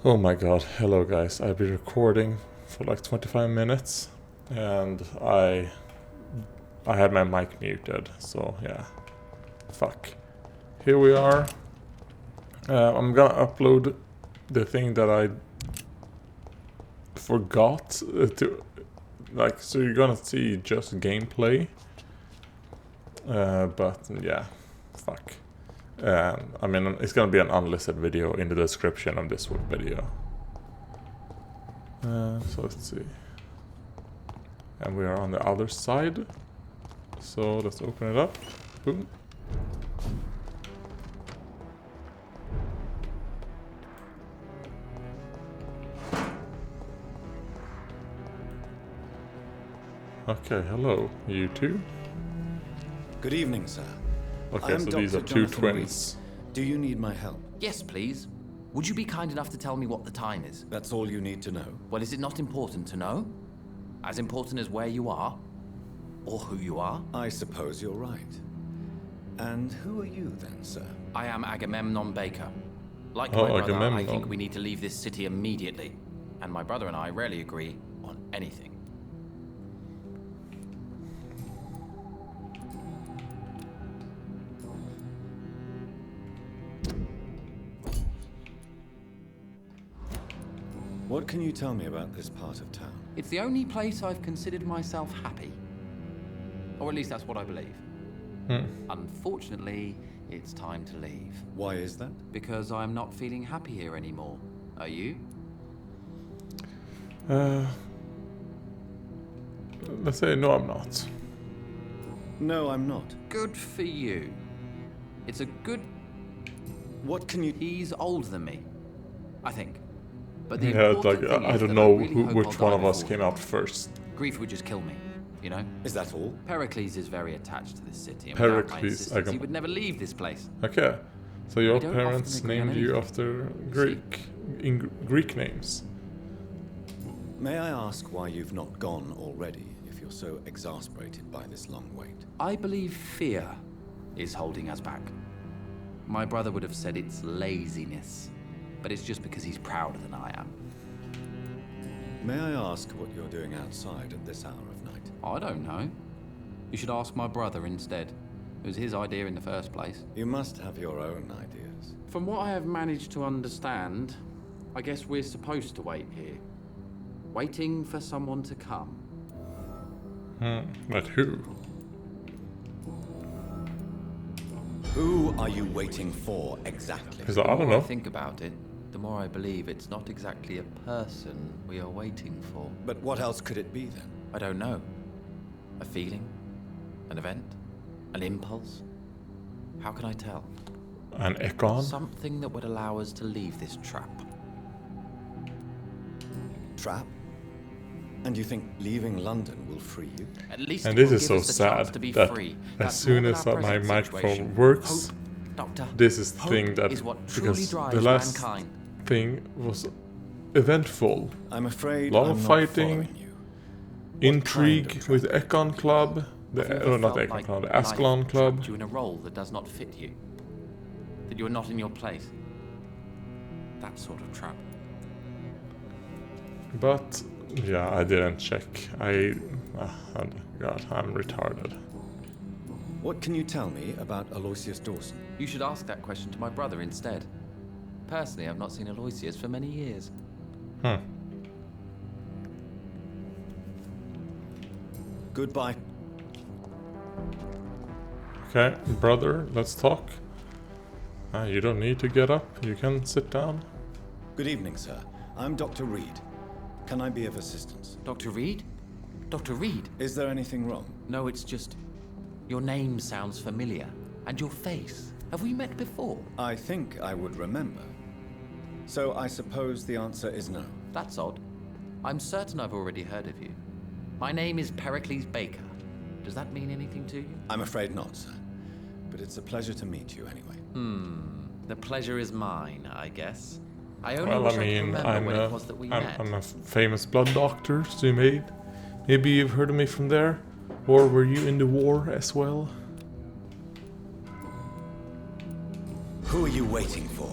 Oh my god, hello guys. I've been recording for like 25 minutes and I had my mic muted, so yeah. Fuck. Here we are. I'm gonna upload the thing that I forgot to, like, so you're gonna see just gameplay. But yeah, fuck. I mean, it's gonna be an unlisted video in the description of this video. So let's see. And we are on the other side. So let's open it up. Boom. Okay, hello, you two. Good evening, sir. Okay, so these are two twins. Do you need my help? Yes, please. Would you be kind enough to tell me what the time is? That's all you need to know. Well, is it not important to know? As important as where you are? Or who you are? I suppose you're right. And who are you then, sir? I am Agamemnon Baker. Like Oh, my brother, Agamemnon. I think we need to leave this city immediately. And my brother and I rarely agree on anything. What can you tell me about this part of town? It's the only place I've considered myself happy. Or at least that's what I believe. Unfortunately, it's time to leave. Why is that? Because I'm not feeling happy here anymore. Are you? Let's say no, I'm not. No, I'm not. Good for you. It's a good... What can you... He's older than me, I think. But the Yeah, important like thing I is don't that know really hope which I'll one die of us before came you. out first. Grief would just kill me, you know? Is that all? Pericles is very attached to this city, and without my Pericles, insistence, he would never leave this place. Okay, so your We don't parents often agree on named you anything. after Greek names. May I ask why you've not gone already, if you're so exasperated by this long wait? I believe fear is holding us back. My brother would have said it's laziness, but it's just because he's prouder than I am. May I ask what you're doing outside at this hour of night? I don't know. You should ask my brother instead. It was his idea in the first place. You must have your own ideas. From what I have managed to understand, I guess we're supposed to wait here. Waiting for someone to come. But who? Who are you waiting for exactly? Because I The don't more I know. think about it, the more I believe it's not exactly a person we are waiting for. But what else could it be then? I don't know. A feeling? An event? An impulse? How can I tell? An Ekon? Something that would allow us to leave this trap. Trap? And you think leaving London will free you? At least And it this will is give so us the chance sad to be that free. as That's soon more as than our my present microphone situation. works, Hope, Doctor, this is the hope thing that, is what truly because drives the last mankind. thing was eventful. I'm afraid A lot I'm of not fighting, following you. intrigue kind of with Ekon Club, Have you ever not felt Ekon like Club, the life Ascalon Club. trapped you in a role that does not fit you? That you are not in your place? That sort of trap. But yeah, I didn't check. Oh God, I'm retarded. What can you tell me about Aloysius Dawson? You should ask that question to my brother instead. Personally, I've not seen Aloysius for many years. Goodbye. Okay, brother, let's talk. You don't need to get up. You can sit down. Good evening, sir. I'm Dr. Reed. Can I be of assistance? Dr. Reed? Dr. Reed? Is there anything wrong? No, it's just... Your name sounds familiar. And your face. Have we met before? I think I would remember. So I suppose the answer is no. That's odd. I'm certain I've already heard of you. My name is Pericles Baker. Does that mean anything to you? I'm afraid not, sir. But it's a pleasure to meet you anyway. The pleasure is mine, I guess. I only Well, wish I I could mean, remember when it was that we met. I'm a famous blood doctor, so maybe you've heard of me from there? Or were you in the war as well? Who are you waiting for?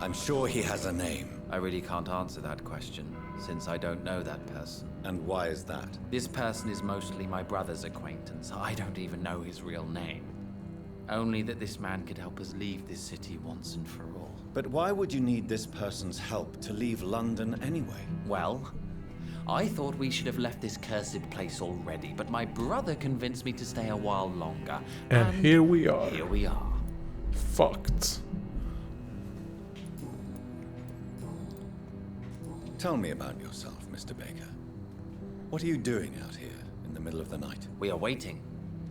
I'm sure he has a name. I really can't answer that question, since I don't know that person. And why is that? This person is mostly my brother's acquaintance. I don't even know his real name. Only that this man could help us leave this city once and for all. But why would you need this person's help to leave London anyway? Well, I thought we should have left this cursed place already, but my brother convinced me to stay a while longer. And here we are. Here we are. Fucked. Tell me about yourself, Mr. Baker. What are you doing out here in the middle of the night? We are waiting.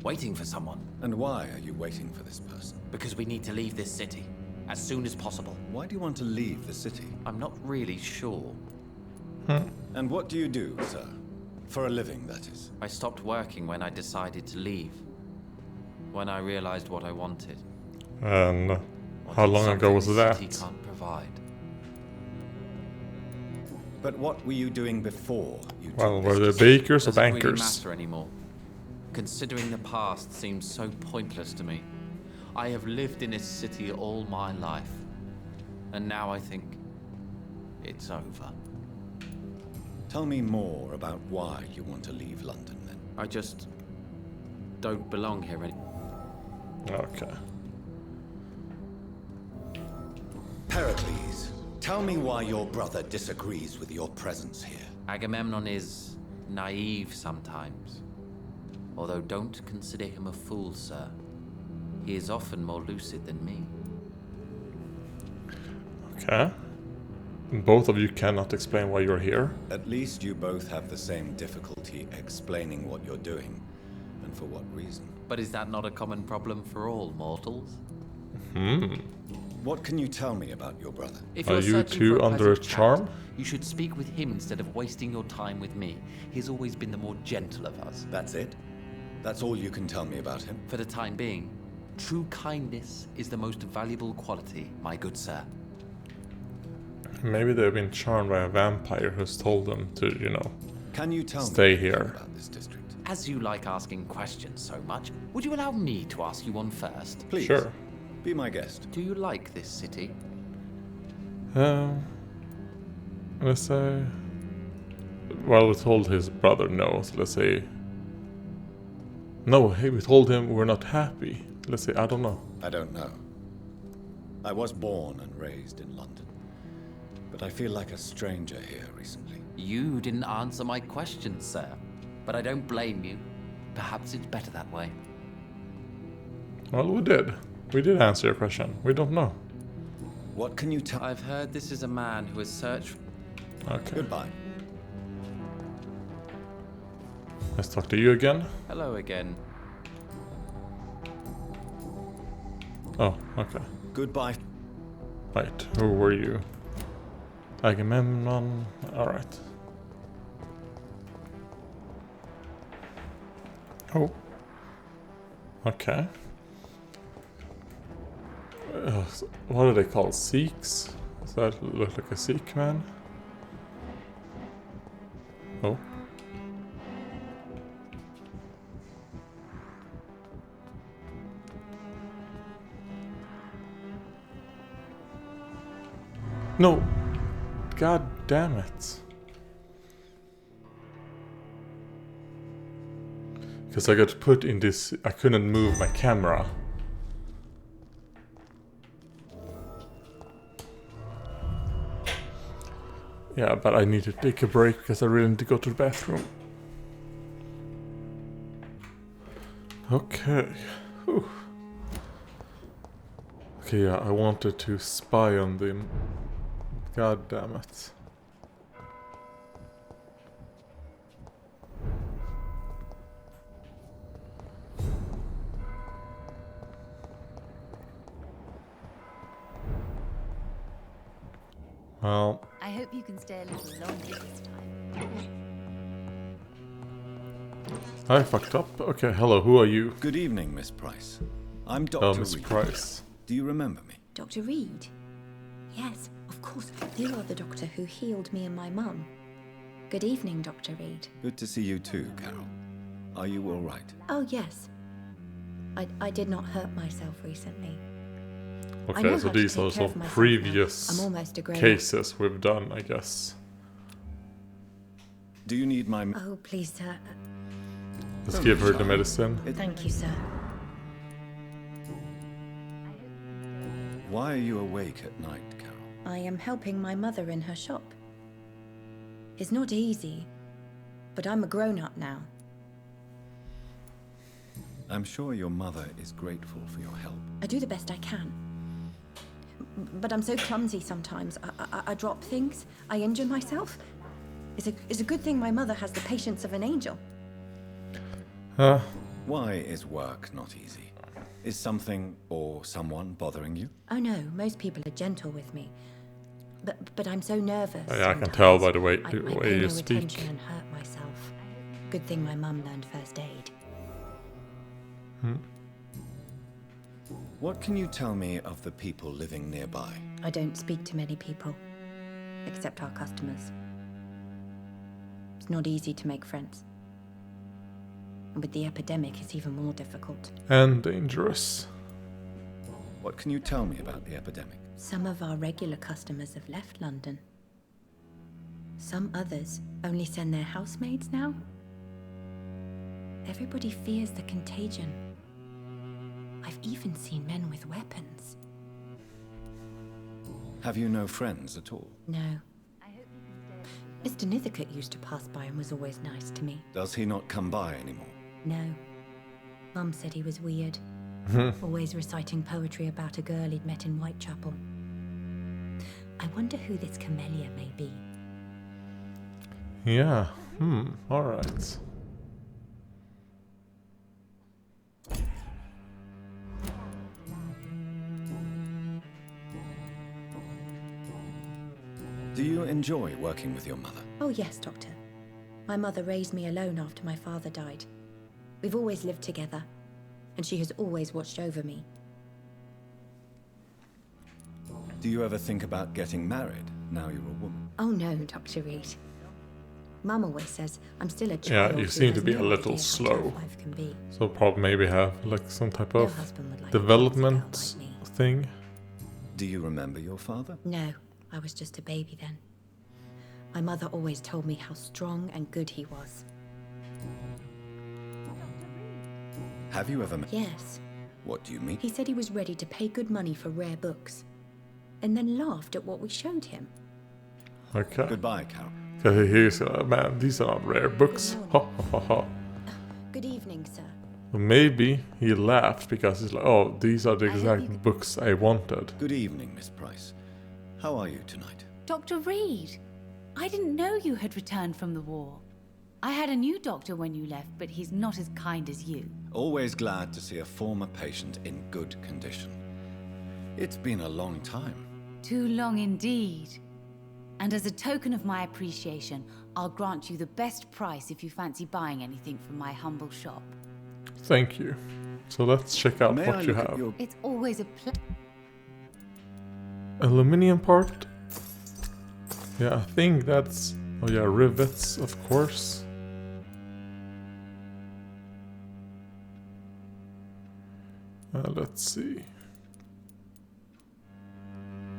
Waiting for someone. And why are you waiting for this person? Because we need to leave this city. As soon as possible. Why do you want to leave the city? I'm not really sure. And what do you do, sir? For a living, that is. I stopped working when I decided to leave. When I realized what I wanted. And how long ago was that? City can't provide. But what were you doing before you took Well, this were they decision? bakers or Doesn't really bankers? matter anymore. Considering the past seems so pointless to me. I have lived in this city all my life. And now I think it's over. Tell me more about why you want to leave London, then. I just don't belong here anymore. Okay. Pericles, tell me why your brother disagrees with your presence here. Agamemnon is naive sometimes. Although don't consider him a fool, sir. He is often more lucid than me. Okay. And both of you cannot explain why you're here. At least you both have the same difficulty explaining what you're doing, and for what reason. But is that not a common problem for all mortals? What can you tell me about your brother? If Are you're you searching two for a under a pleasant chat, charm? You should speak with him instead of wasting your time with me. He's always been the more gentle of us. That's it? That's all you can tell me about him? For the time being, true kindness is the most valuable quality, my good sir. Maybe they've been charmed by a vampire who's told them to, you know, Can you tell Stay me anything here. about this district? As you like asking questions so much, would you allow me to ask you one first? Please. Sure. Be my guest. Do you like this city? Let's say... Well, we told his brother no, so let's say... No, hey, we told him we're not happy. Let's say, I don't know. I don't know. I was born and raised in London, but I feel like a stranger here recently. You didn't answer my question, sir. But I don't blame you. Perhaps it's better that way. Well, we did. We did answer your question. We don't know. What can you tell? I've heard this is a man who has searched... Okay. Goodbye. Let's talk to you again. Hello again. Oh, okay. Goodbye. Right, who were you? Agamemnon. Alright. Oh. Okay. What are they called? Sikhs? Does that look like a Sikh man? Oh. No! God damn it. Because I got put in this... I couldn't move my camera. Yeah, but I need to take a break because I really need to go to the bathroom. Okay. Whew. Okay, yeah, I wanted to spy on them. God damn it. Well, I hope you can stay a little longer this time. I fucked up. Okay, hello, who are you? Good evening, Miss Price. I'm Dr. Oh, Miss Reed. Price. Do you remember me? Dr. Reed? Yes, of course. You are the doctor who healed me and my mum. Good evening, Dr. Reed. Good to see you too, Carol. Are you all right? Oh, yes. I did not hurt myself recently. I Okay, know so how to these take are care of some myself now. previous I'm almost a grown-up. cases we've done, I guess. Do you need my... Oh, please, sir. Let's Don't give be her the shy. medicine. Thank you, sir. Why are you awake at night, Carol? I am helping my mother in her shop. It's not easy, but I'm a grown-up now. I'm sure your mother is grateful for your help. I do the best I can. But I'm so clumsy sometimes. I drop things. I injure myself. It's a good thing my mother has the patience of an angel. Why is work not easy? Is something or someone bothering you? Oh no, most people are gentle with me. But I'm so nervous. Yeah, I can sometimes. tell by the way I you pay no speak. attention and hurt myself. Good thing my mum learned first aid. What can you tell me of the people living nearby? I don't speak to many people, except our customers. It's not easy to make friends. And with the epidemic, it's even more difficult. And dangerous. What can you tell me about the epidemic? Some of our regular customers have left London. Some others only send their housemaids now. Everybody fears the contagion. I've even seen men with weapons. Have you no friends at all? No. Mr. Nithercote used to pass by and was always nice to me. Does he not come by anymore? No. Mum said he was weird. Always reciting poetry about a girl he'd met in Whitechapel. I wonder who this Camellia may be. Yeah. Alright. Do you enjoy working with your mother? Oh yes, Doctor. My mother raised me alone after my father died. We've always lived together, and she has always watched over me. Do you ever think about getting married now you're a woman? Oh no, Dr. Reed. Mum always says I'm still a Yeah, child. you who seem to has be a no little idea how slow. tough life can be. So probably maybe have like some type No of husband would like a development clumsy girl like me. thing. Do you remember your father? No, I was just a baby then. My mother always told me how strong and good he was. Have you ever met? Yes, What do you mean? he said he was ready to pay good money for rare books, and then laughed at what we showed him. Okay. Goodbye, Carol. Okay, here's man, these are not rare books. Ha ha ha ha. Good evening, sir. Maybe he laughed because he's like, oh, these are the hope exact you- books I wanted. Good evening, Miss Price. How are you tonight? Dr. Reed, I didn't know you had returned from the war. I had a new doctor when you left, but he's not as kind as you. Always glad to see a former patient in good condition. It's been a long time. Too long indeed. And as a token of my appreciation, I'll grant you the best price if you fancy buying anything from my humble shop. Thank you. So let's check out May I what you look at have. your... It's always a pleasure. Aluminium part? Yeah, I think that's... Oh yeah, rivets, of course. Let's see.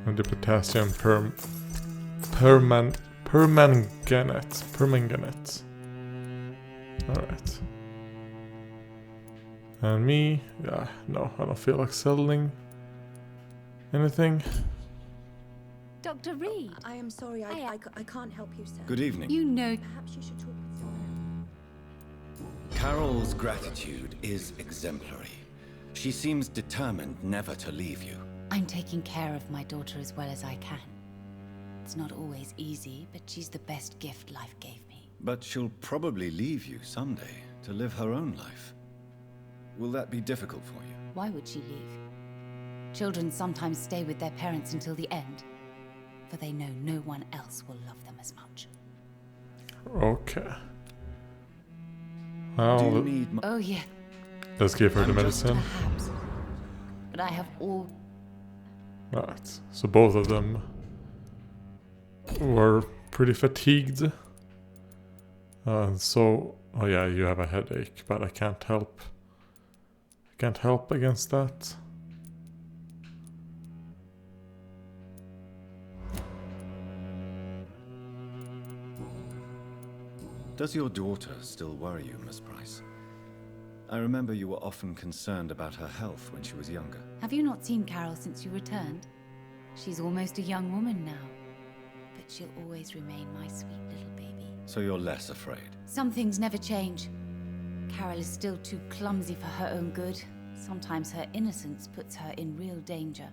And the potassium permanganate. Alright. And me, yeah, no, I don't feel like selling anything. Dr. Reed, I am sorry, I can't help you, sir. Good evening. you know Perhaps you should talk with someone. Carol's gratitude is exemplary. She seems determined never to leave you. I'm taking care of my daughter as well as I can. It's not always easy, but she's the best gift life gave me. But she'll probably leave you someday to live her own life. Will that be difficult for you? Why would she leave? Children sometimes stay with their parents until the end, for they know no one else will love them as much. Okay. Do Well, you need Oh yeah, let's give her the I'm just- medicine. perhaps. But I have all... Right. So both of them were pretty fatigued. So, oh yeah, you have a headache, but I can't help. I can't help against that. Does your daughter still worry you, Miss Price? I remember you were often concerned about her health when she was younger. Have you not seen Carol since you returned? She's almost a young woman now. But she'll always remain my sweet little baby. So you're less afraid? Some things never change. Carol is still too clumsy for her own good. Sometimes her innocence puts her in real danger.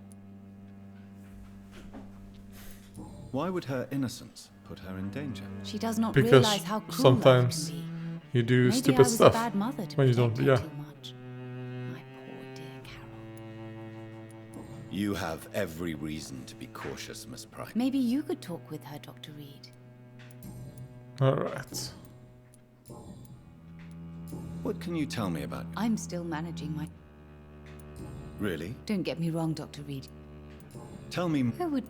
Why would her innocence put her in danger? She does not Because realize how cruel sometimes love can be. you do Maybe I stupid was stuff a bad mother to when you protect don't. her Yeah. too much. My poor dear Carol. You have every reason to be cautious, Miss Price. Maybe you could talk with her, Dr. Reed. All right. What can you tell me about? I'm still managing my... Really? Don't get me wrong, Dr. Reed. Tell me. Who would...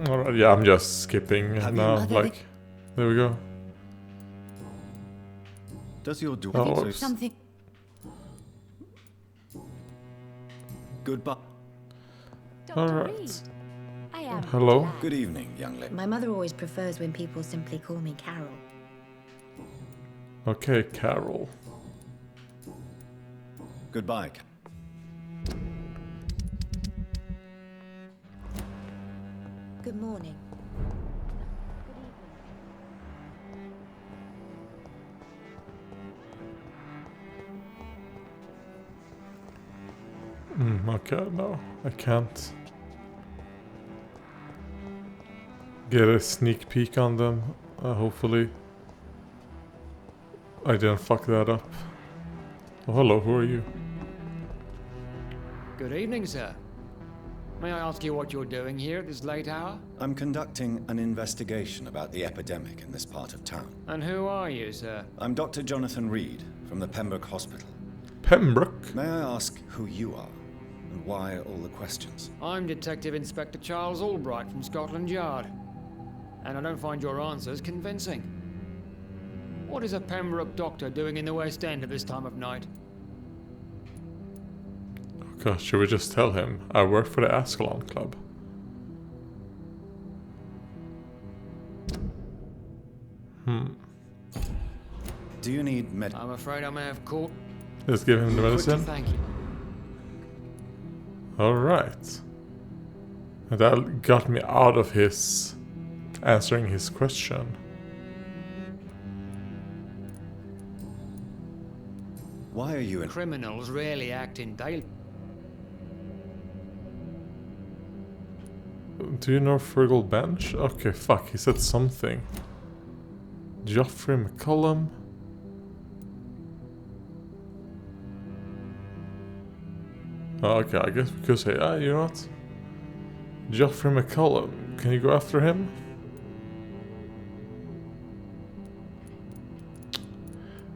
All right. Yeah, I'm just skipping Have you- now. Other Like, there we go. Does your daughter Oh, also... oops. Something... Goodbye. All Dr. right. Reed, I am. Hello. glad. Good evening, young lady. My mother always prefers when people simply call me Carol. Okay, Carol. Goodbye. Good morning. Okay, no, I can't get a sneak peek on them. Hopefully, I didn't fuck that up. Oh, hello, who are you? Good evening, sir. May I ask you what you're doing here at this late hour? I'm conducting an investigation about the epidemic in this part of town. And who are you, sir? I'm Dr. Jonathan Reed from the Pembroke Hospital. Pembroke? May I ask who you are and why all the questions? I'm Detective Inspector Charles Albright from Scotland Yard. And I don't find your answers convincing. What is a Pembroke doctor doing in the West End at this time of night? God, should we just tell him I work for the Ascalon Club? Do you need I'm afraid I may have caught... Let's give him the medicine. Thank you. Alright. That got me out of his answering his question. Why are you in... Criminals rarely act in daylight. Do you know Fergal Bench? Okay, fuck, he said something. Geoffrey McCullum. Oh, okay, I guess we could say, you know what? Geoffrey McCullum, can you go after him?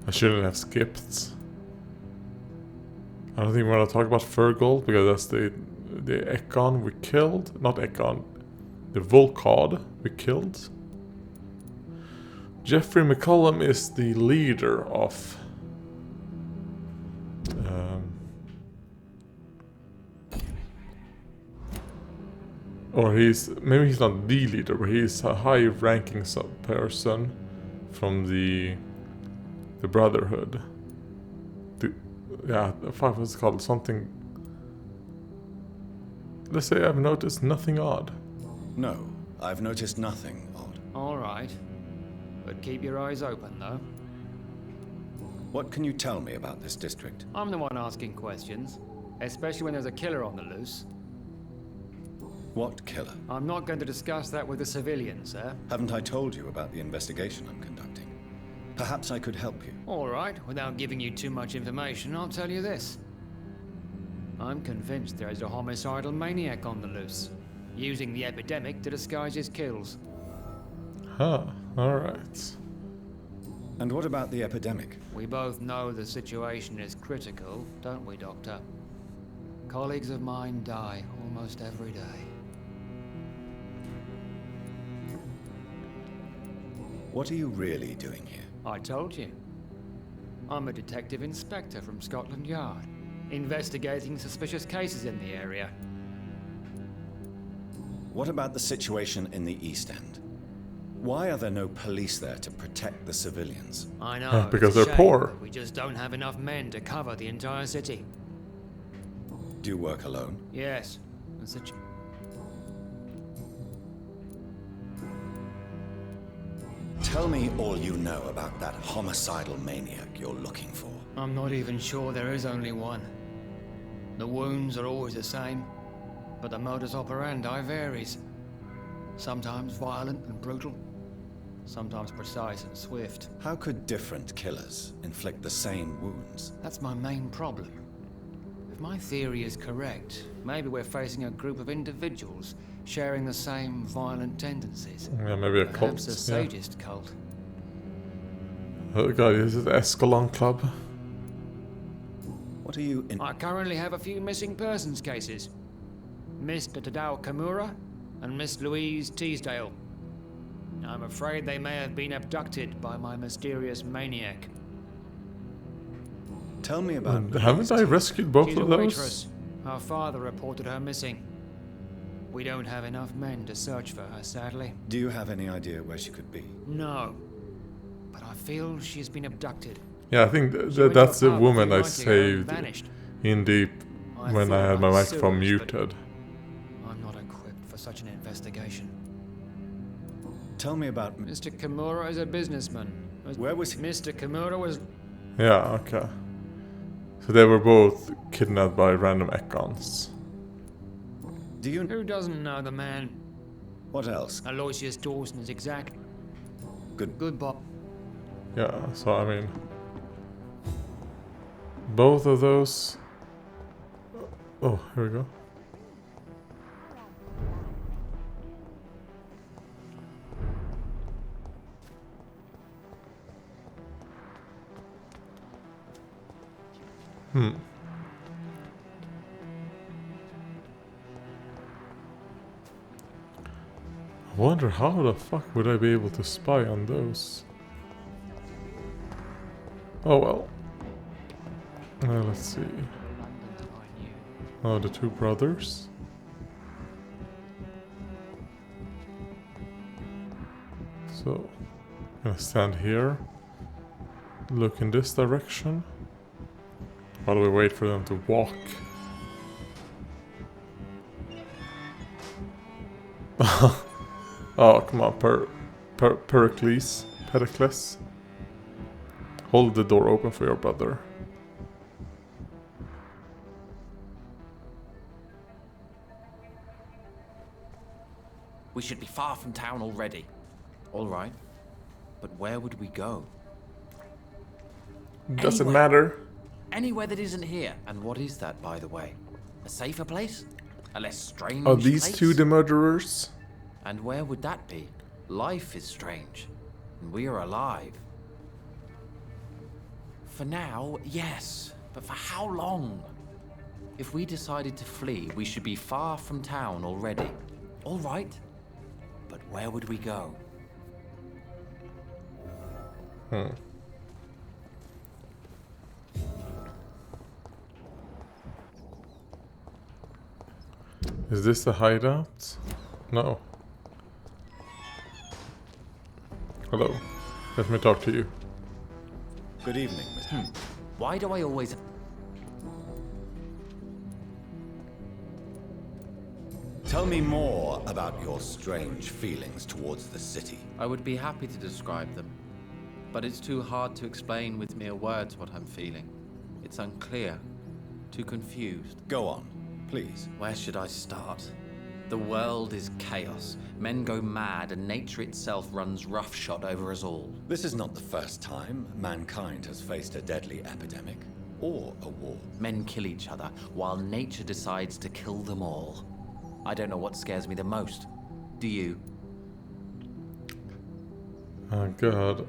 I shouldn't have skipped. I don't think we're gonna talk about Fergal because that's the Ekon we killed. Not Ekon, the Volcod we killed. Geoffrey McCullum is the leader of or maybe he's not the leader, but he's a high-ranking person from the Brotherhood. Yeah, fuck, what's it called? Something. Let's say I've noticed nothing odd. No, I've noticed nothing odd. All right. But keep your eyes open, though. What can you tell me about this district? I'm the one asking questions, especially when there's a killer on the loose. What killer? I'm not going to discuss that with the civilians, sir. Haven't I told you about the investigation I'm conducting? Perhaps I could help you. All right, without giving you too much information, I'll tell you this. I'm convinced there is a homicidal maniac on the loose, using the epidemic to disguise his kills. Huh, alright. And what about the epidemic? We both know the situation is critical, don't we, Doctor? Colleagues of mine die almost every day. What are you really doing here? I told you. I'm a detective inspector from Scotland Yard, investigating suspicious cases in the area. What about the situation in the East End? Why are there no police there to protect the civilians? I know. Because it's a they're shame, poor. but we just don't have enough men to cover the entire city. Do you work alone? Yes. Tell me all you know about that homicidal maniac you're looking for. I'm not even sure there is only one. The wounds are always the same, but the modus operandi varies. Sometimes violent and brutal, sometimes precise and swift. How could different killers inflict the same wounds? That's my main problem. If my theory is correct, maybe we're facing a group of individuals sharing the same violent tendencies. Yeah, maybe a cult. Perhaps a sadist cult. Oh god, this is the Escalon Club. What are you in? I currently have a few missing persons cases. Mr. Tadao Kimura and Miss Louise Teasdale. I'm afraid they may have been abducted by my mysterious maniac. Tell me about. Haven't I rescued both She's of a those? waitress. Her father reported her missing. We don't have enough men to search for her, sadly. Do you have any idea where she could be? No. But I feel she's been abducted. Yeah, I think She went that's to a the pub woman a I few nights ago and saved vanished. in deep when I had my thought microphone about muted. I'm not equipped for such an investigation. Tell me about. Mr. Kimura is a businessman. Where was he? Mr. Kimura was... Yeah, okay. So they were both kidnapped by random Ekons. Do you? Who doesn't know the man? What else? Aloysius Dawson is exact. Good Bob. Yeah, so I mean, both of those. Oh, here we go. I wonder how the fuck would I be able to spy on those? Oh well. Let's see. Oh, the two brothers. So, I'm gonna stand here. Look in this direction. While we wait for them to walk. Oh, come on, Pericles. Hold the door open for your brother. We should be far from town already. All right. But where would we go? Doesn't Anywhere. matter. Anywhere that isn't here. And what is that, by the way? A safer place? A less strange Are these place? two the murderers? And where would that be? Life is strange. And we are alive. For now, yes. But for how long? If we decided to flee, we should be far from town already. All right. But where would we go? Is this the hideout? No. Hello. Let me talk to you. Good evening, Mr. Why do I always... Tell me more about your strange feelings towards the city. I would be happy to describe them. But it's too hard to explain with mere words what I'm feeling. It's unclear. Too confused. Go on, please. Where should I start? The world is chaos. Men go mad and nature itself runs roughshod over us all. This is not the first time mankind has faced a deadly epidemic or a war. Men kill each other while nature decides to kill them all. I don't know what scares me the most. Do you? Oh god.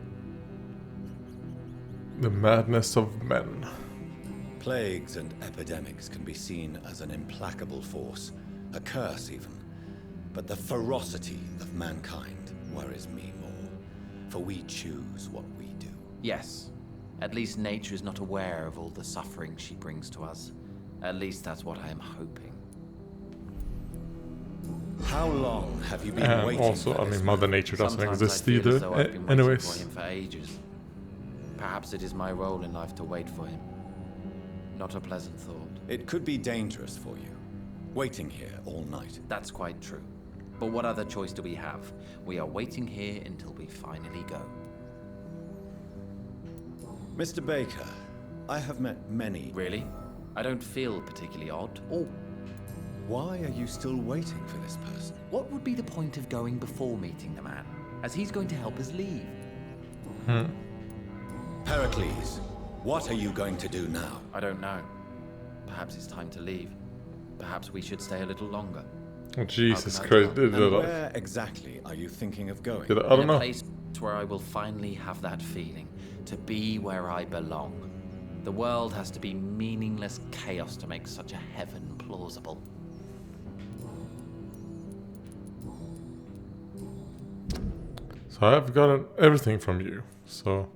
The madness of men. Plagues and epidemics can be seen as an implacable force, a curse even. But the ferocity of mankind worries me more, for we choose what we do. Yes. At least nature is not aware of all the suffering she brings to us. At least that's what I am hoping. How long have you been And waiting also, for I this mean, Mother man? Nature doesn't Sometimes I exist feel as either. though I've been waiting Anyways. for him for ages. Perhaps it is my role in life to wait for him. Not a pleasant thought. It could be dangerous for you, waiting here all night. That's quite true. But what other choice do we have? We are waiting here until we finally go. Mr. Baker, I have met many. Really? I don't feel particularly odd. Or Why are you still waiting for this person? what would be the point of going before meeting the man? As he's going to help us leave. Pericles, what are you going to do now? I don't know. Perhaps it's time to leave. Perhaps we should stay a little longer. Oh, Jesus How can I Christ. tell? And where exactly are you thinking of going? I In don't a know. place where I will finally have that feeling. To be where I belong. The world has to be meaningless chaos to make such a heaven plausible. So I've gotten everything from you. So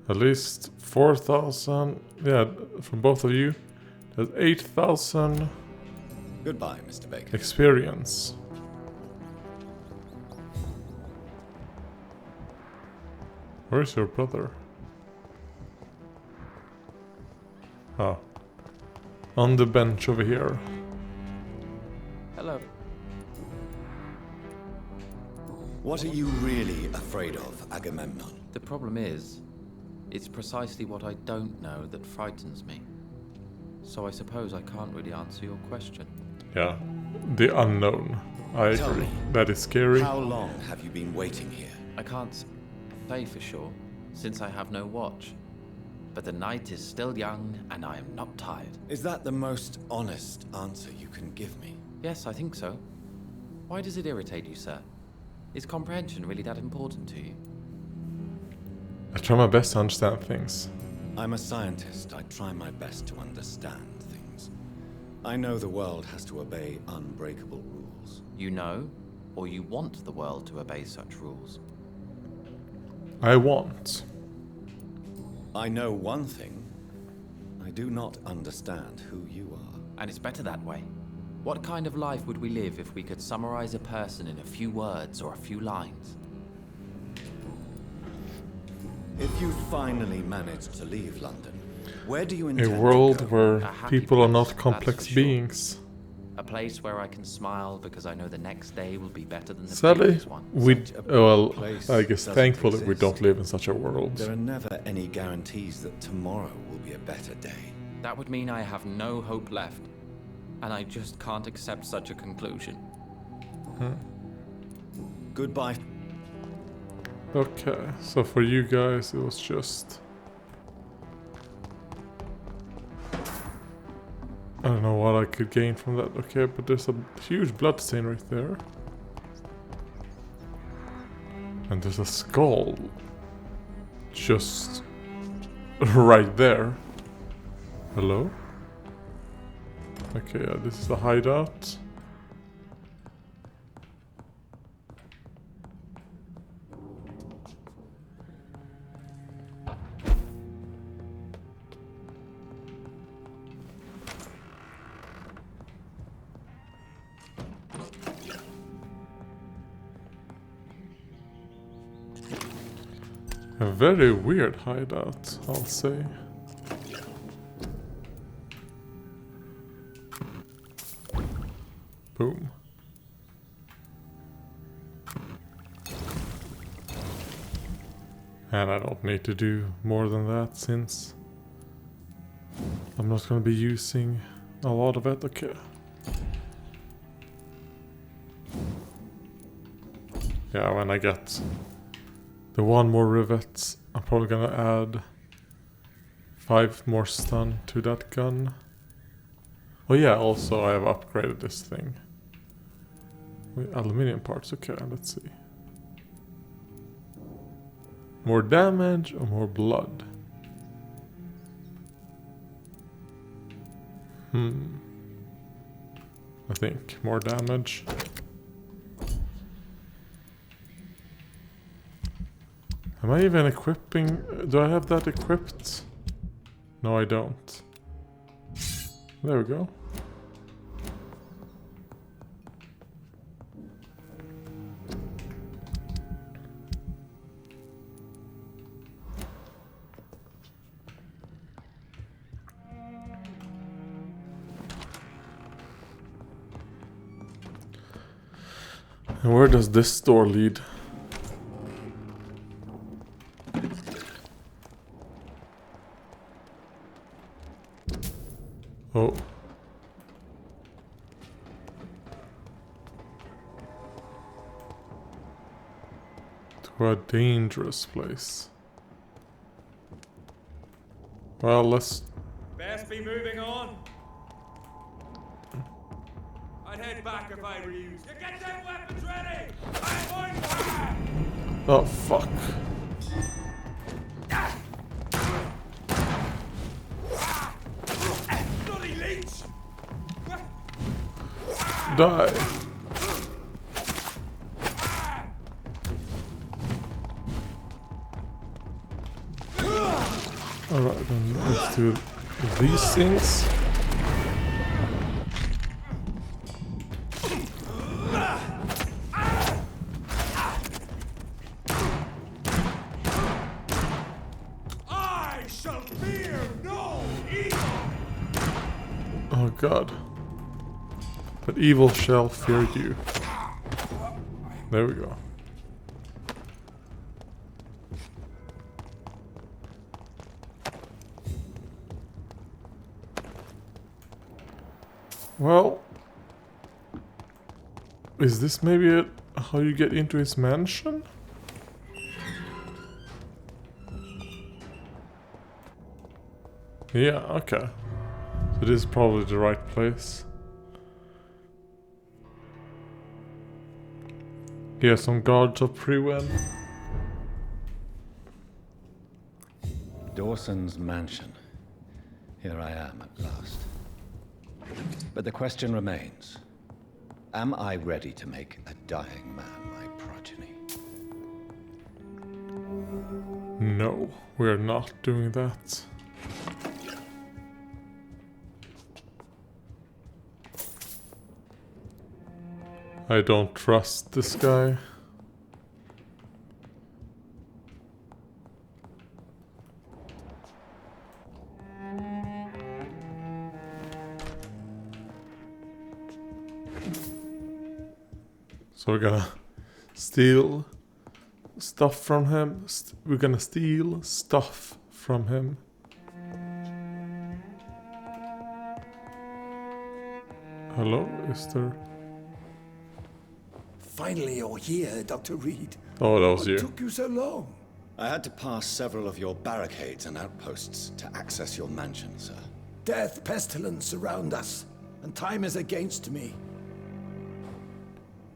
at least 4,000. Yeah, from both of you. That's 8,000 Goodbye, Mr. Baker. experience. Where's your brother? Oh. On the bench over here. Hello. What are you really afraid of, Agamemnon? The problem is, it's precisely what I don't know that frightens me. So I suppose I can't really answer your question. Yeah. The unknown. I Tell agree. me, That is scary. How long have you been waiting here? I can't say for sure, since I have no watch. But the night is still young, and I am not tired. Is that the most honest answer you can give me? Yes, I think so. Why does it irritate you, sir? Is comprehension really that important to you? I try my best to understand things. I'm a scientist. I try my best to understand things. I know the world has to obey unbreakable rules. You know, or you want the world to obey such rules? I want. I know one thing. I do not understand who you are. And it's better that way. What kind of life would we live if we could summarize a person in a few words or a few lines? If you finally manage to leave London, where do you A intend to world go? where A happy people are place, not that's complex for sure. beings. A place where I can smile because I know the next day will be better than the Sadly, previous one. we Such a well, place I guess doesn't thankfully we exist. don't live in such a world. There are never any guarantees that tomorrow will be a better day. That would mean I have no hope left. And I just can't accept such a conclusion. Goodbye. Okay, so for you guys it was just... I don't know what I could gain from that. Okay, but there's a huge blood stain right there. And there's a skull. Just right there. Hello? Okay, yeah, this is the hideout. A very weird hideout, I'll say. Boom. And I don't need to do more than that since I'm not going to be using a lot of it. Okay. Yeah, when I get the one more rivet, I'm probably gonna add 5 more stun to that gun. Oh yeah, also I have upgraded this thing. With aluminium parts, okay, let's see. More damage or more blood? I think more damage. Am I even equipping? Do I have that equipped? No, I don't. There we go. And where does this door lead? Oh. To a dangerous place. Well, let's... Best be moving on. I'd head back if I were you. You get them weapons ready! I'm on fire! Oh, fuck. Bloody leech! Die. Alright, then let's do these things. I shall fear no evil! Oh god. But evil shall fear you. There we go. Well, is this maybe how you get into his mansion? Yeah, okay. So this is probably the right place. Yeah, some guards of Prewen. Dawson's mansion. Here I am at last. But the question remains. Am I ready to make a dying man my progeny? No, we're not doing that. I don't trust this guy. So we're gonna steal stuff from him. We're gonna steal stuff from him. Hello, is there... Finally, you're here, Dr. Reed. Oh, that was What you. took you so long? I had to pass several of your barricades and outposts to access your mansion, sir. Death, pestilence surround us, and time is against me.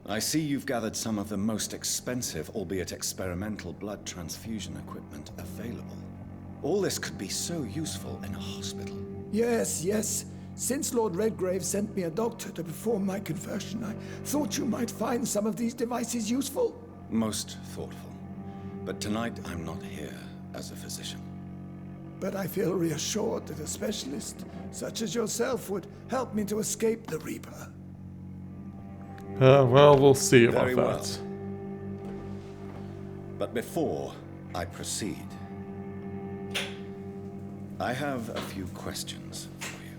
I see you've gathered some of the most expensive, albeit experimental, blood transfusion equipment available. All this could be so useful in a hospital. Yes, yes. Since Lord Redgrave sent me a doctor to perform my conversion, I thought you might find some of these devices useful. Most thoughtful. But tonight I'm not here as a physician. But I feel reassured that a specialist such as yourself would help me to escape the Reaper. Well, we'll see about Very that. well. But before I proceed, I have a few questions for you.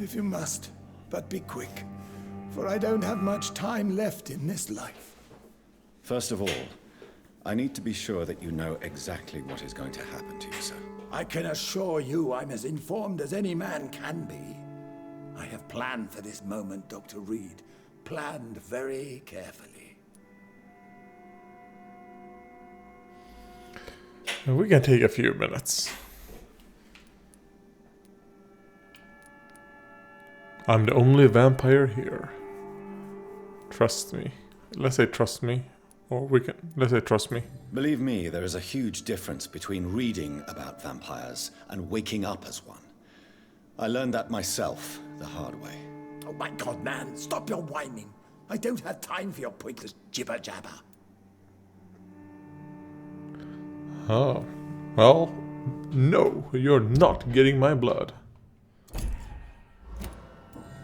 If you must, but be quick, for I don't have much time left in this life. First of all, I need to be sure that you know exactly what is going to happen to you, sir. I can assure you I'm as informed as any man can be. I have planned for this moment, Dr. Reed. Planned very carefully. And we can take a few minutes. I'm the only vampire here. Trust me. Let's say trust me. Or let's say trust me. Believe me, there is a huge difference between reading about vampires and waking up as one. I learned that myself the hard way. Oh my God, man, stop your whining. I don't have time for your pointless jibber-jabber. Oh. Well, no, you're not getting my blood.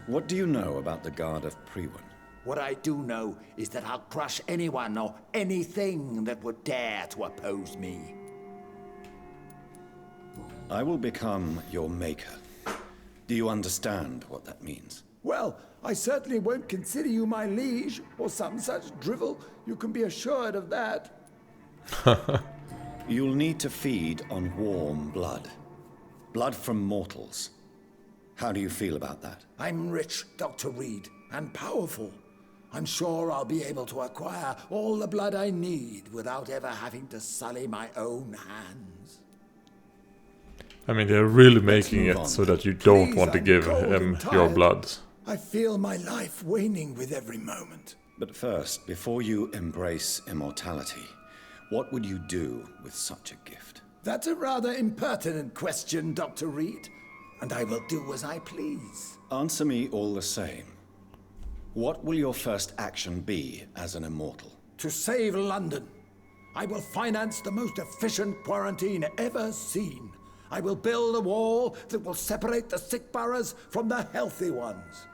What do you know about the Guard of Prewen? What I do know is that I'll crush anyone or anything that would dare to oppose me. I will become your maker. Do you understand what that means? Well, I certainly won't consider you my liege, or some such drivel. You can be assured of that. You'll need to feed on warm blood. Blood from mortals. How do you feel about that? I'm rich, Dr. Reed, and powerful. I'm sure I'll be able to acquire all the blood I need without ever having to sully my own hands. I mean, they're really making move it on. so that you don't Please, want to I'm give cold him and your tired. blood. I feel my life waning with every moment. But first, before you embrace immortality, what would you do with such a gift? That's a rather impertinent question, Dr. Reed, and I will do as I please. Answer me all the same. What will your first action be as an immortal? To save London, I will finance the most efficient quarantine ever seen. I will build a wall that will separate the sick boroughs from the healthy ones.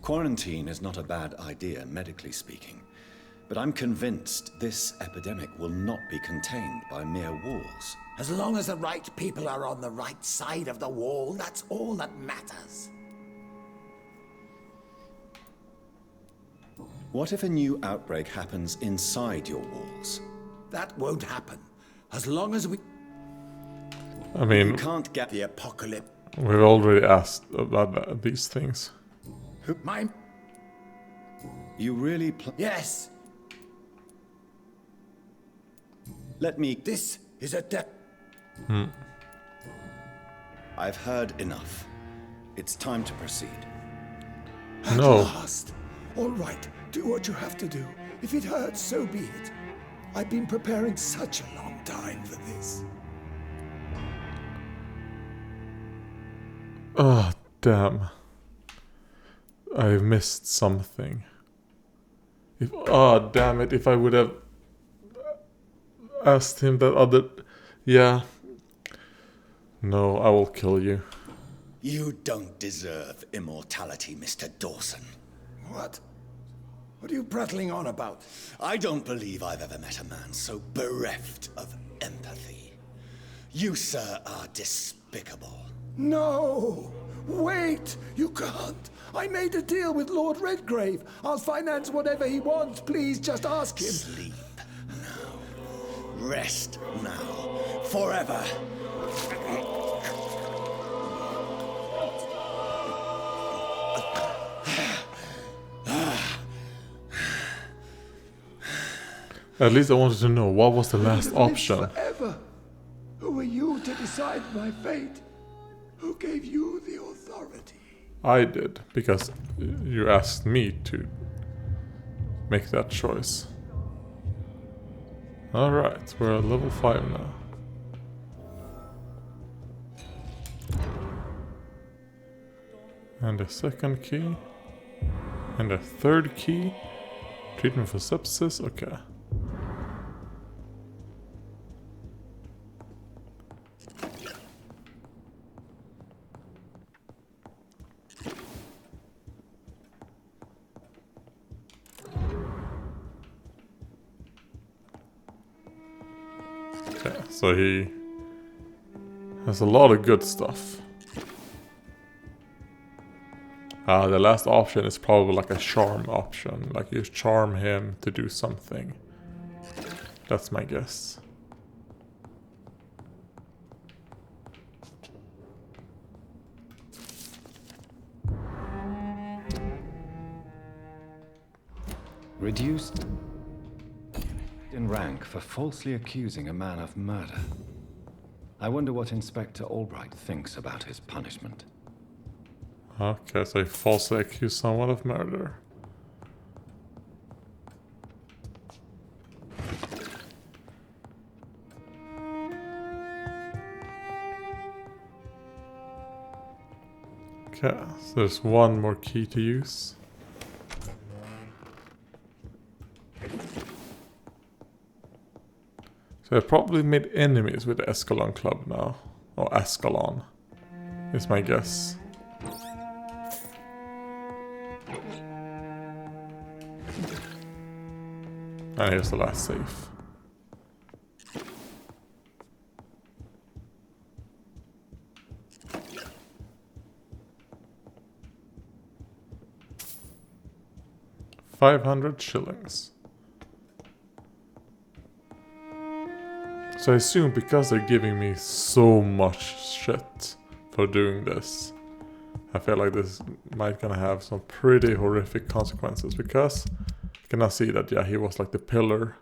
Quarantine is not a bad idea, medically speaking. But I'm convinced this epidemic will not be contained by mere walls. As long as the right people are on the right side of the wall, that's all that matters. What if a new outbreak happens inside your walls? That won't happen. As long as we... I You mean, can't get The apocalypse... we've already asked about these things. My... You really Yes, Let me... this is a I've heard enough. It's time to proceed. At No. last. All right, do what you have to do. If it hurts, so be it. I've been preparing such a long time for this. Oh, damn. I missed something. Oh, damn it. If I would have asked him that other... Yeah. No, I will kill you. You don't deserve immortality, Mr. Dawson. What? What are you prattling on about? I don't believe I've ever met a man so bereft of empathy. You, sir, are despicable. No! Wait! You can't! I made a deal with Lord Redgrave. I'll finance whatever he wants. Please, just ask him. Sleep now. Rest now. Forever. At least I wanted to know what was the last Live option. Forever. Who are you to decide my fate? Who gave you the authority? I did, because you asked me to make that choice. Alright, we're at level 5 now. And a second key. And a third key. Treatment for sepsis, okay. Okay, so he has a lot of good stuff. The last option is probably like a charm option. Like you charm him to do something. That's my guess. Reduced in rank for falsely accusing a man of murder. I wonder what Inspector Albright thinks about his punishment. Okay, so he falsely accused someone of murder. Okay, so there's one more key to use. So I probably made enemies with the Escalon Club now. Or Ascalon, is my guess. And here's the last save. 500 shillings. So I assume because they're giving me so much shit for doing this, I feel like this might gonna have some pretty horrific consequences, because I can now see that, yeah, he was like the pillar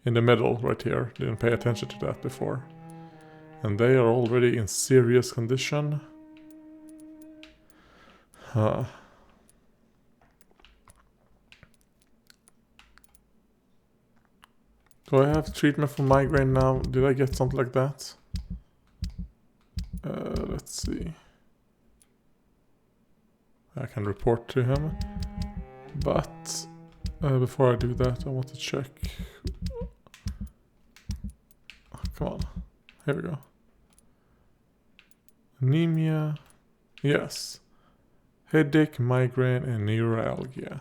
in the middle right here. Didn't pay attention to that before. And they are already in serious condition. Huh. Do I have treatment for migraine now? Did I get something like that? Let's see. I can report to him. But before I do that, I want to check. Oh, come on. Here we go. Anemia. Yes. Headache, migraine, and neuralgia.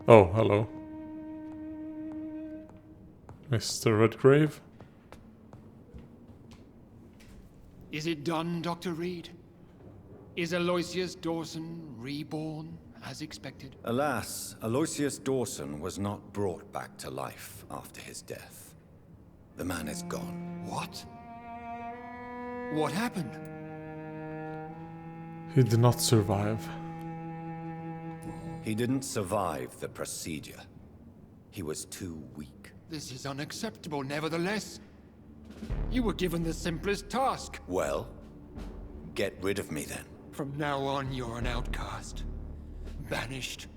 Oh, hello. Mr. Redgrave? Is it done, Dr. Reed? Is Aloysius Dawson reborn, as expected? Alas, Aloysius Dawson was not brought back to life after his death. The man is gone. What? What happened? He did not survive. He didn't survive the procedure. He was too weak. This is unacceptable, nevertheless. You were given the simplest task. Well, get rid of me then. From now on, you're an outcast. Banished.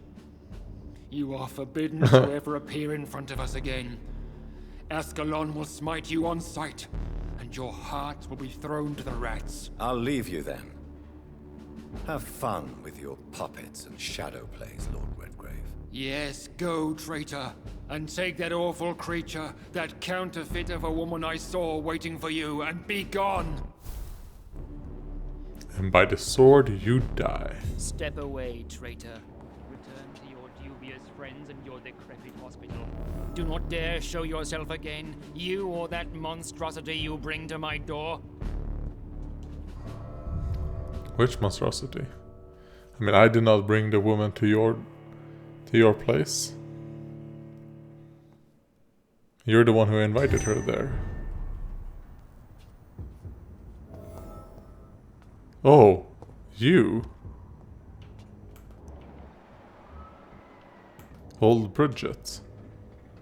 You are forbidden to ever appear in front of us again. Ascalon will smite you on sight, and your heart will be thrown to the rats. I'll leave you then. Have fun with your puppets and shadow plays, Lord Redgrave. Yes, go, traitor, and take that awful creature, that counterfeit of a woman I saw waiting for you, and be gone! And by the sword you die. Step away, traitor. Return to your dubious friends and your decrepit hospital. Do not dare show yourself again, you or that monstrosity you bring to my door. Which monstrosity? I mean, I did not bring the woman to your place. You're the one who invited her there. Oh, you? Old Bridgette.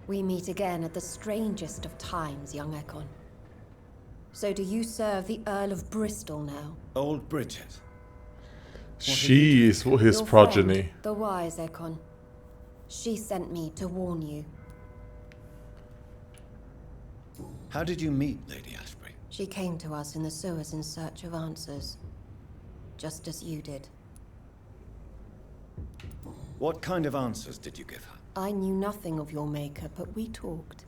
We meet again at the strangest of times, young Ekon. So do you serve the Earl of Bristol now? Old Bridgette. She is his progeny. Friend, the wise Ekon. She sent me to warn you. How did you meet Lady Ashbury? She came to us in the sewers in search of answers. Just as you did. What kind of answers did you give her? I knew nothing of your maker, but we talked.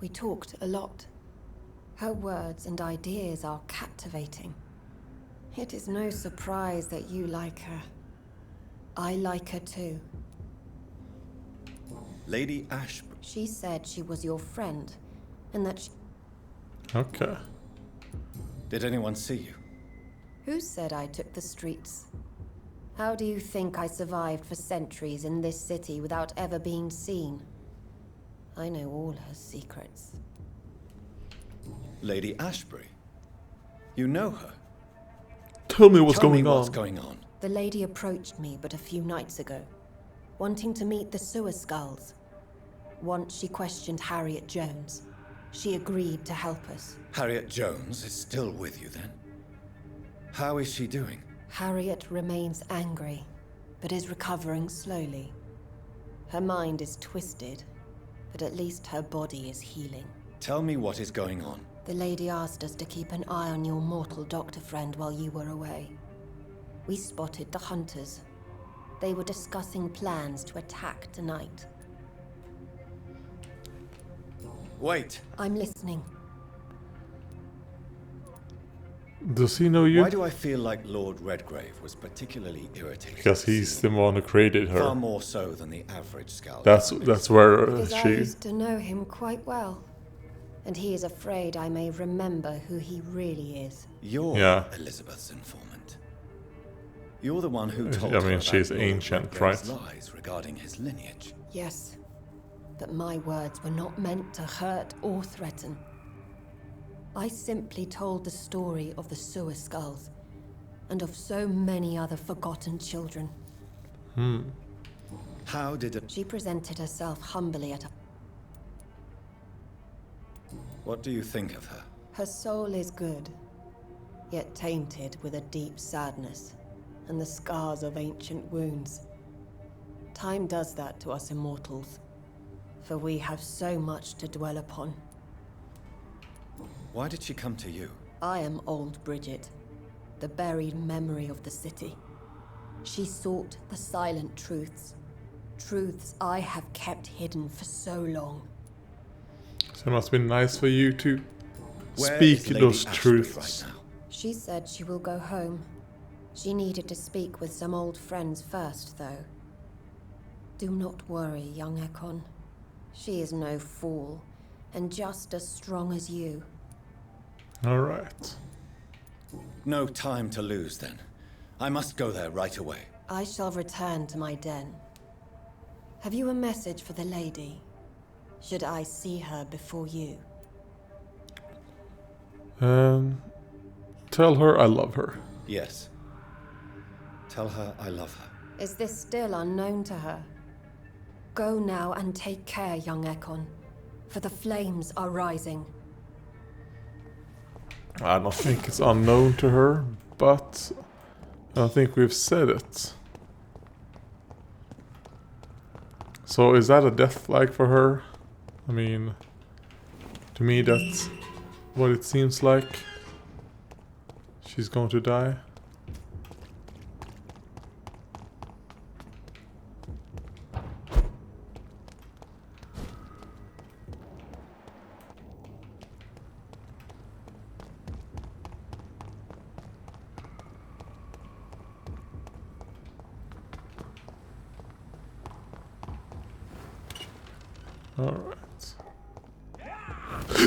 We talked a lot. Her words and ideas are captivating. It is no surprise that you like her. I like her too. Lady Ashbury? She said she was your friend, and that she... Okay. Did anyone see you? Who said I took the streets? How do you think I survived for centuries in this city without ever being seen? I know all her secrets. Lady Ashbury? You know her? Tell me what's Tell going me on. What's going on? The lady approached me but a few nights ago, wanting to meet the sewer skulls. Once she questioned Harriet Jones. She agreed to help us. Harriet Jones is still with you then? How is she doing? Harriet remains angry, but is recovering slowly. Her mind is twisted, but at least her body is healing. Tell me what is going on. The lady asked us to keep an eye on your mortal doctor friend while you were away. We spotted the hunters. They were discussing plans to attack tonight. Wait. I'm listening. Does he know you? Why do I feel like Lord Redgrave was particularly irritated? Because he's the one who created her. Far more so than the average Skull. That's where Because I she... used to know him quite well. And he is afraid I may remember who he really is. You're Yeah. Elizabeth's informant. You're the one who told I mean, her she's about Lord ancient, Redgrave's right? lies regarding his lineage. Yes, but my words were not meant to hurt or threaten. I simply told the story of the sewer skulls and of so many other forgotten children. How did it... She presented herself humbly at What do you think of her? Her soul is good, yet tainted with a deep sadness and the scars of ancient wounds. Time does that to us immortals, for we have so much to dwell upon. Why did she come to you? I am old Bridgette, the buried memory of the city. She sought the silent truths, truths I have kept hidden for so long. So it must be nice for you to Where speak is Lady those Astrid truths. right now? She said she will go home. She needed to speak with some old friends first, though. Do not worry, young Ekon. She is no fool, and just as strong as you. Alright. No time to lose, then. I must go there right away. I shall return to my den. Have you a message for the lady? Should I see her before you? Tell her I love her. Yes. Tell her I love her. Is this still unknown to her? Go now and take care, young Ekon, for the flames are rising. I don't think it's unknown to her, but I don't think we've said it. So is that a death flag for her? I mean, to me that's what it seems like. She's going to die. Alright.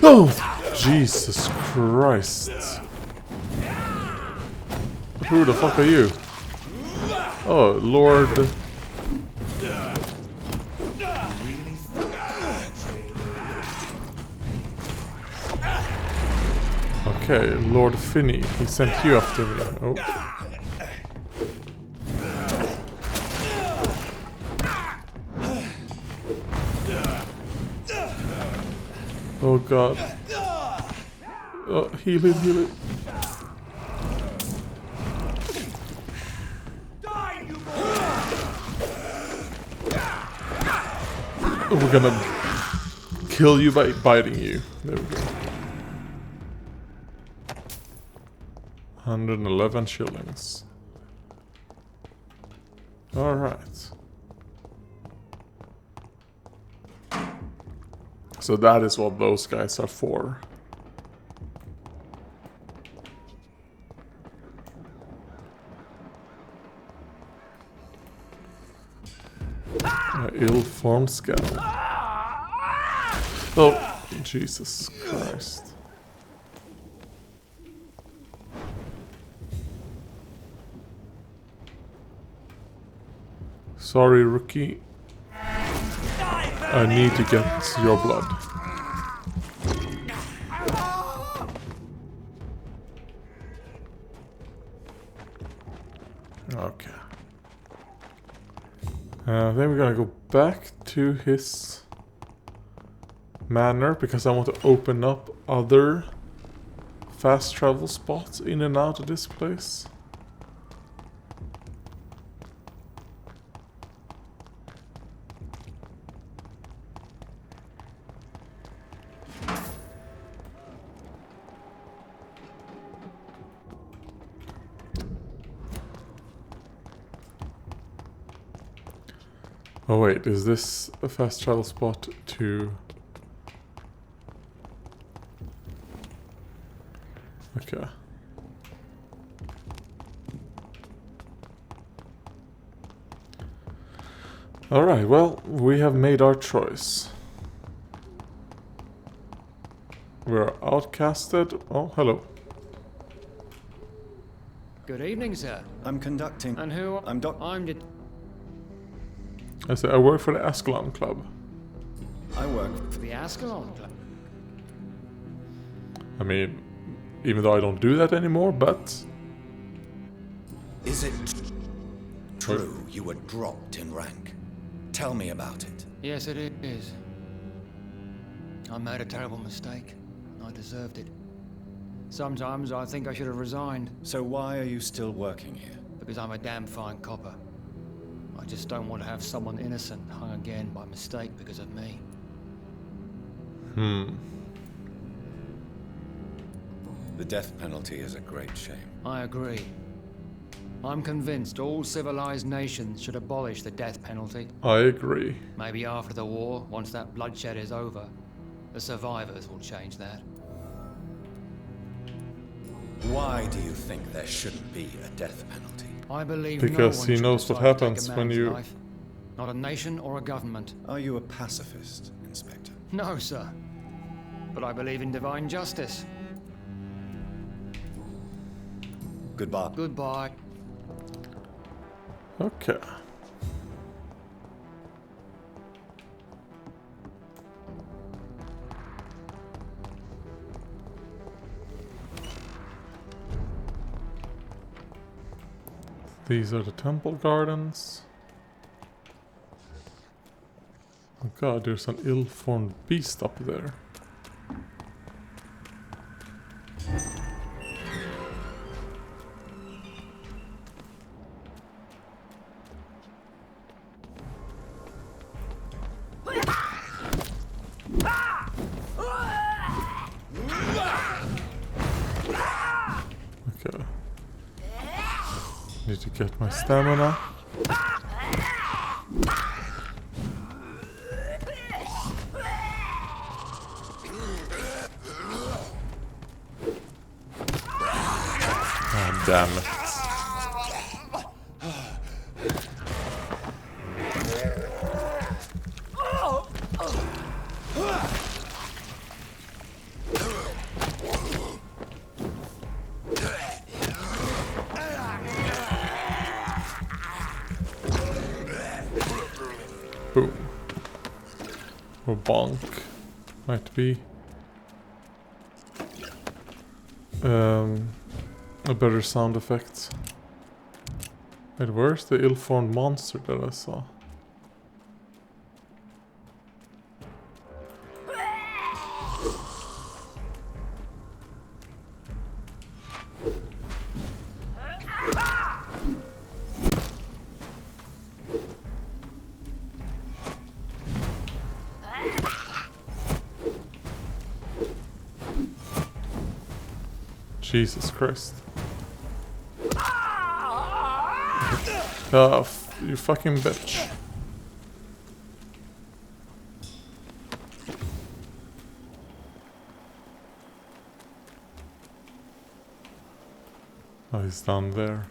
Oh! Jesus Christ. Who the fuck are you? Oh, Lord. Okay, Lord Finney. He sent you after me. Oh. Oh god. Oh, heal him, heal him. We're gonna kill you by biting you. There we go. 111 shillings. Alright. So that is what those guys are for. Ill-formed skull. Oh, Jesus Christ. Sorry, rookie. I need to get your blood. Okay. Then we're gonna go back to his manor because I want to open up other fast travel spots in and out of this place. Oh wait, is this a fast travel spot to... Okay. Alright, well, we have made our choice. We're outcasted. Oh, hello. Good evening, sir. I'm conducting... And who? I'm I say I work for the Ascalon Club. I work for the Ascalon Club. I mean, even though I don't do that anymore, but... Is it true you were dropped in rank? Tell me about it. Yes, it is. I made a terrible mistake. I deserved it. Sometimes I think I should have resigned. So why are you still working here? Because I'm a damn fine copper. I just don't want to have someone innocent hung again by mistake because of me. The death penalty is a great shame. I agree. I'm convinced all civilized nations should abolish the death penalty. I agree. Maybe after the war, once that bloodshed is over, the survivors will change that. Why do you think there shouldn't be a death penalty? I believe because no one he should knows what decide to take happens a when man's you... life. Not a nation or a government. Are you a pacifist, Inspector? No, sir. But I believe in divine justice. Goodbye. Goodbye. Okay. These are the temple gardens. Oh god, there's an ill-formed beast up there. Okay. Need to get my stamina. Oh, damn it. Boom. Or bonk. Might be. A better sound effect. Wait, where's the ill-formed monster that I saw? Jesus Christ. You fucking bitch. Oh, he's down there.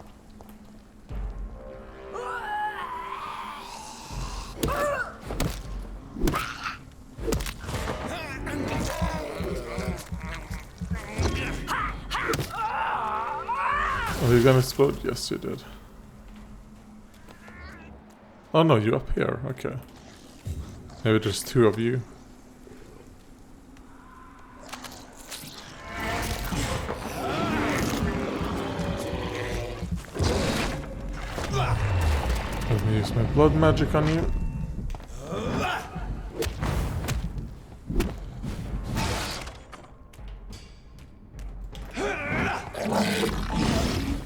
Oh, you're gonna explode? Yes, you did. Oh no, you up here. Okay. Maybe there's two of you. Let me use my blood magic on you.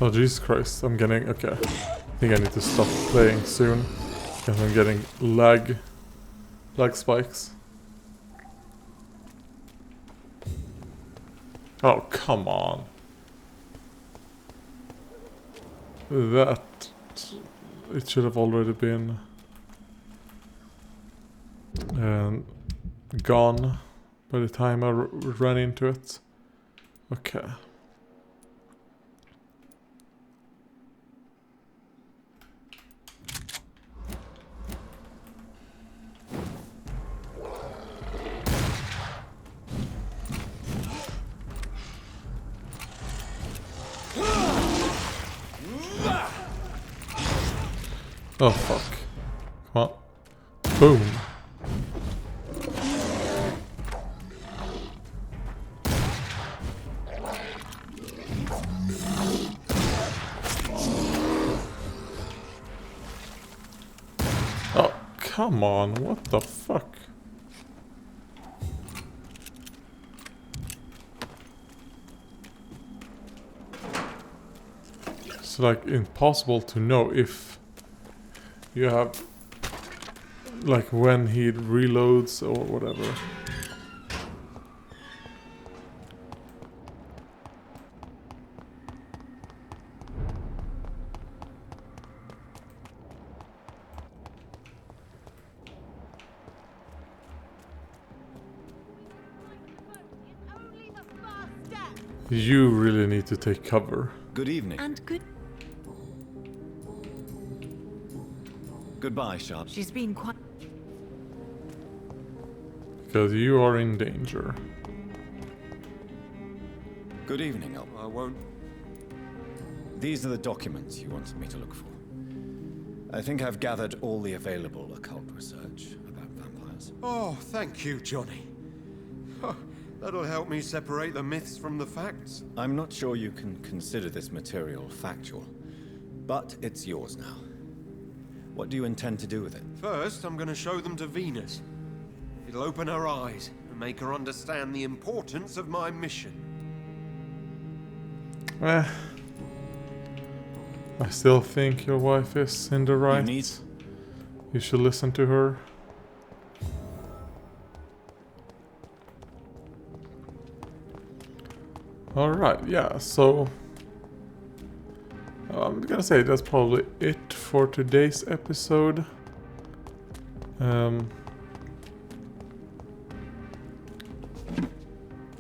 Oh Jesus Christ, I'm getting... okay. I think I need to stop playing soon. Because I'm getting lag spikes. Oh, come on. That... it should have already been... gone by the time I ran into it. Okay. Oh fuck. Come on. Boom. Oh, come on. What the fuck? It's like impossible to know if you have, like, when he reloads or whatever. You really need to take cover. Good evening. And good. Goodbye, Sharp. She's been quite. Because you are in danger. Good evening, Elm. I won't. These are the documents you wanted me to look for. I think I've gathered all the available occult research about vampires. Oh, thank you, Johnny. Huh, that'll help me separate the myths from the facts. I'm not sure you can consider this material factual, but it's yours now. What do you intend to do with it? First, I'm going to show them to Venus. It'll open her eyes and make her understand the importance of my mission. I still think your wife is in the right. You should listen to her. Alright, yeah, so I'm gonna say that's probably it for today's episode. Done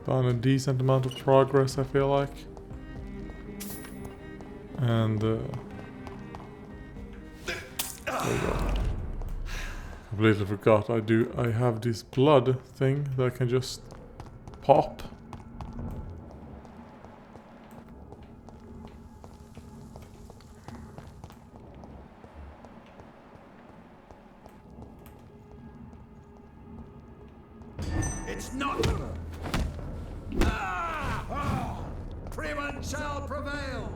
a decent amount of progress, I feel like. And there we go. Completely forgot I have this blood thing that I can just pop. It's not. Freeman shall prevail.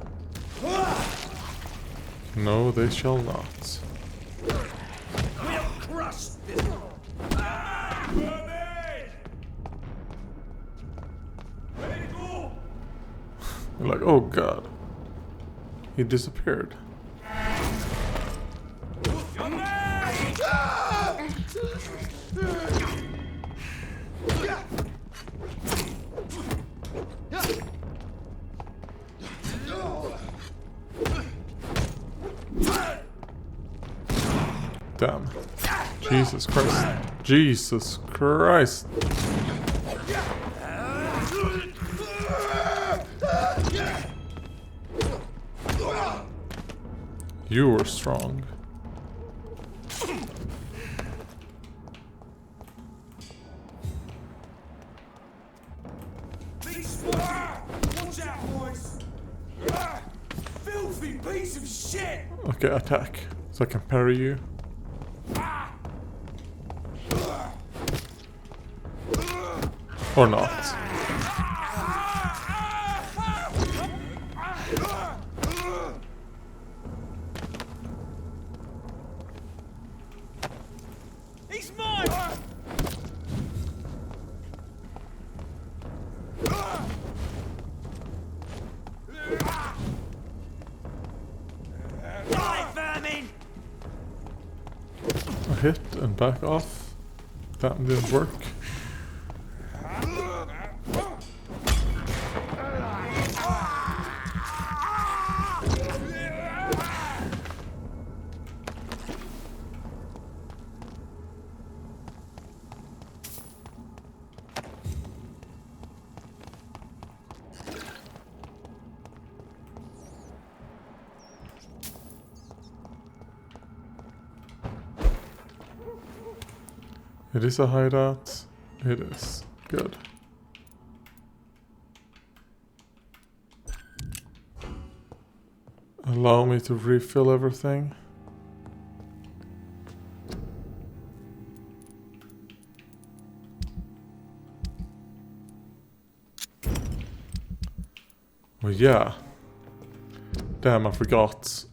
No, they shall not. We'll crush this. You're like, oh god. He disappeared. Damn. Jesus Christ. Jesus Christ. You were strong. Watch out, boys! Filthy piece of shit! Okay, attack. So I can parry you. Or not. He's mine! Die, vermin! I hit and back off. That didn't work. It is a hideout. It is. Good. Allow me to refill everything. Well, yeah. Damn, I forgot.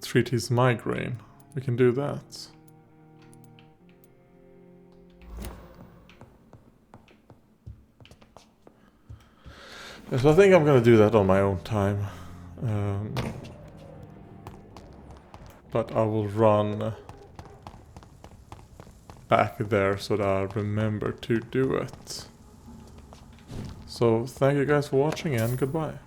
Treat his migraine. We can do that. Yes, I think I'm gonna do that on my own time. But I will run back there so that I remember to do it. So thank you guys for watching and goodbye.